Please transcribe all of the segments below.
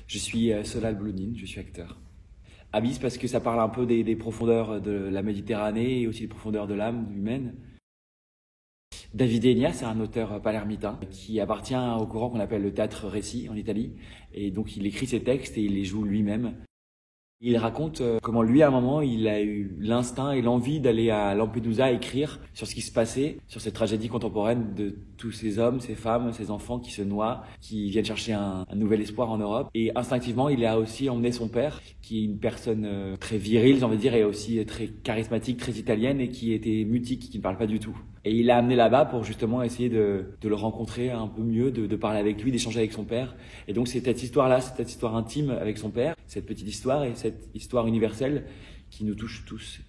Je suis Solal Bloudine, je suis acteur. Abysse parce que ça parle un peu des profondeurs de la Méditerranée et aussi des profondeurs de l'âme humaine. David Enya, c'est un auteur palermitain qui appartient au courant qu'on appelle le théâtre récit en Italie. Et donc il écrit ses textes et il les joue lui-même. Il raconte comment lui, à un moment, il a eu l'instinct et l'envie d'aller à Lampedusa écrire sur ce qui se passait, sur cette tragédie contemporaine de tous ces hommes, ces femmes, ces enfants qui se noient, qui viennent chercher un nouvel espoir en Europe. Et instinctivement, il a aussi emmené son père, qui est une personne très virile, j'ai envie de dire, et aussi très charismatique, très italienne, et qui était mutique, qui ne parle pas du tout. Et il l'a amené là-bas pour justement essayer de le rencontrer un peu mieux, de parler avec lui, d'échanger avec son père. Et donc c'est cette histoire-là, cette histoire intime avec son père, cette petite histoire et cette histoire universelle qui nous touche tous.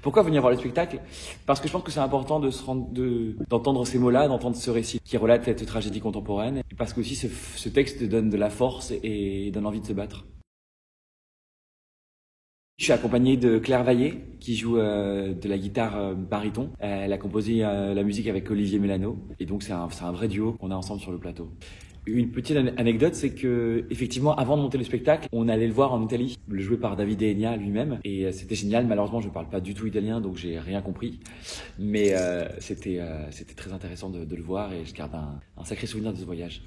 Pourquoi venir voir le spectacle? Parce que je pense que c'est important d'entendre ces mots-là, d'entendre ce récit qui relate cette tragédie contemporaine. Et parce que aussi ce texte donne de la force et donne envie de se battre. Je suis accompagné de Claire Vaillet, qui joue de la guitare baryton. Elle a composé la musique avec Olivier Mélano. Et donc c'est un vrai duo qu'on a ensemble sur le plateau. Une petite anecdote, c'est que effectivement, avant de monter le spectacle, on allait le voir en Italie, le joué par David Enya lui-même, et c'était génial. Malheureusement, je ne parle pas du tout italien, donc j'ai rien compris, mais c'était très intéressant de le voir, et je garde un sacré souvenir de ce voyage.